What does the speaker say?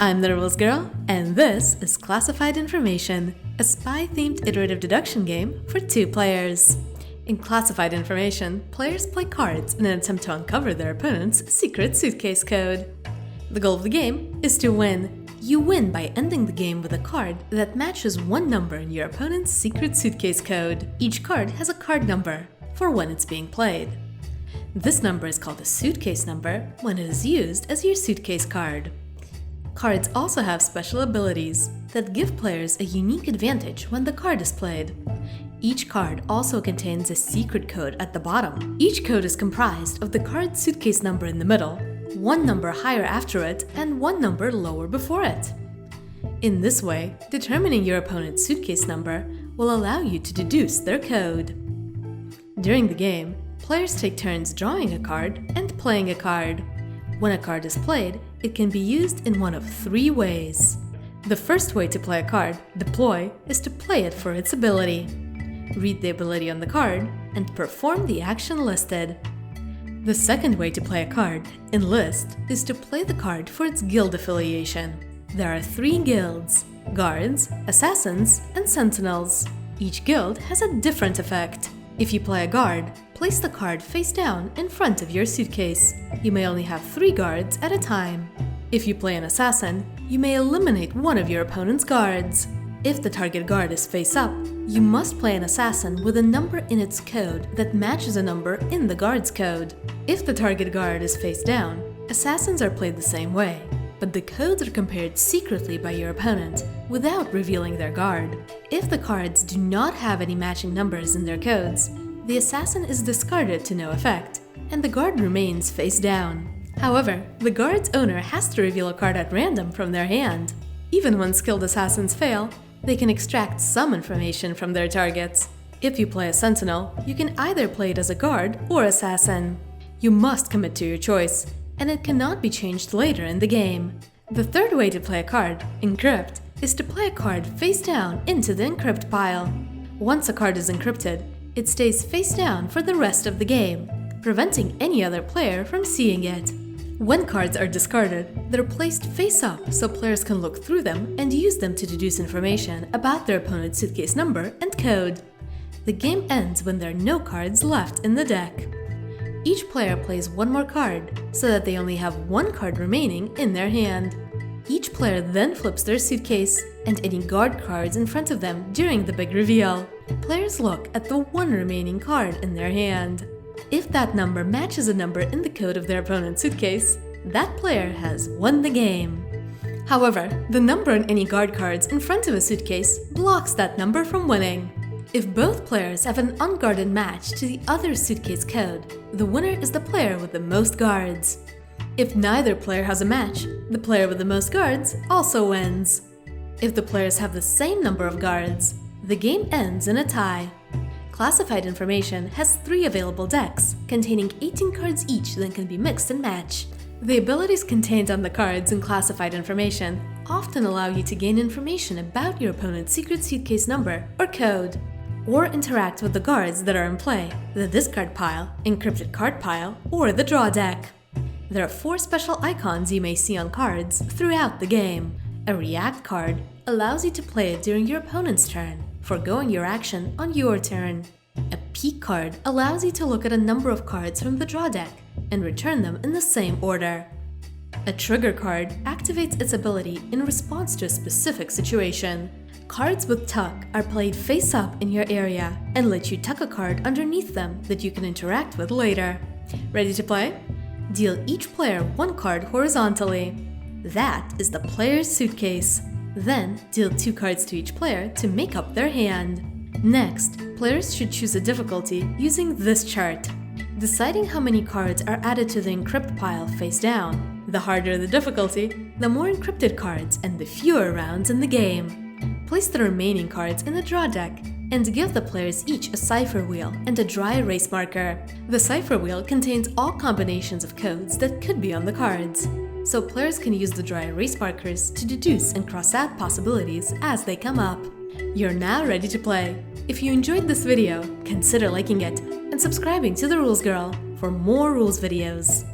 I'm the Rules Girl, and this is Classified Information, a spy-themed iterative deduction game for 2 players. In Classified Information, players play cards in an attempt to uncover their opponent's secret suitcase code. The goal of the game is to win. You win by ending the game with a card that matches one number in your opponent's secret suitcase code. Each card has a card number for when it's being played. This number is called a suitcase number when it is used as your suitcase card. Cards also have special abilities that give players a unique advantage when the card is played. Each card also contains a secret code at the bottom. Each code is comprised of the card's suitcase number in the middle, one number higher after it, and one number lower before it. In this way, determining your opponent's suitcase number will allow you to deduce their code. During the game, players take turns drawing a card and playing a card. When a card is played, it can be used in one of 3 ways. The first way to play a card, deploy, is to play it for its ability. Read the ability on the card and perform the action listed. The second way to play a card, enlist, is to play the card for its guild affiliation. There are 3 guilds: guards, assassins, and sentinels. Each guild has a different effect. If you play a guard, place the card face down in front of your suitcase. You may only have 3 guards at a time. If you play an assassin, you may eliminate one of your opponent's guards. If the target guard is face up, you must play an assassin with a number in its code that matches a number in the guard's code. If the target guard is face down, assassins are played the same way, but the codes are compared secretly by your opponent without revealing their guard. If the cards do not have any matching numbers in their codes, the assassin is discarded to no effect, and the guard remains face down. However, the guard's owner has to reveal a card at random from their hand. Even when skilled assassins fail, they can extract some information from their targets. If you play a sentinel, you can either play it as a guard or assassin. You must commit to your choice, and it cannot be changed later in the game. The third way to play a card, encrypt, is to play a card face down into the encrypt pile. Once a card is encrypted, it stays face down for the rest of the game, preventing any other player from seeing it. When cards are discarded, they're placed face up so players can look through them and use them to deduce information about their opponent's suitcase number and code. The game ends when there are no cards left in the deck. Each player plays one more card, so that they only have 1 card remaining in their hand. Each player then flips their suitcase and any guard cards in front of them during the big reveal. Players look at the 1 remaining card in their hand. If that number matches a number in the code of their opponent's suitcase, that player has won the game. However, the number on any guard cards in front of a suitcase blocks that number from winning. If both players have an unguarded match to the other's suitcase code, the winner is the player with the most guards. If neither player has a match, the player with the most guards also wins. If the players have the same number of guards, the game ends in a tie. Classified Information has 3 available decks, containing 18 cards each that can be mixed and matched. The abilities contained on the cards in Classified Information often allow you to gain information about your opponent's secret suitcase number or code, or interact with the guards that are in play, the discard pile, encrypted card pile, or the draw deck. There are 4 special icons you may see on cards throughout the game. A react card allows you to play it during your opponent's turn, foregoing your action on your turn. A peek card allows you to look at a number of cards from the draw deck and return them in the same order. A trigger card activates its ability in response to a specific situation. Cards with tuck are played face up in your area and let you tuck a card underneath them that you can interact with later. Ready to play? Deal each player 1 card horizontally. That is the player's suitcase. Then, deal 2 cards to each player to make up their hand. Next, players should choose a difficulty using this chart, deciding how many cards are added to the encrypt pile face down. The harder the difficulty, the more encrypted cards and the fewer rounds in the game. Place the remaining cards in the draw deck and give the players each a cipher wheel and a dry erase marker. The cipher wheel contains all combinations of codes that could be on the cards, so players can use the dry erase markers to deduce and cross out possibilities as they come up. You're now ready to play. If you enjoyed this video, consider liking it and subscribing to The Rules Girl for more rules videos.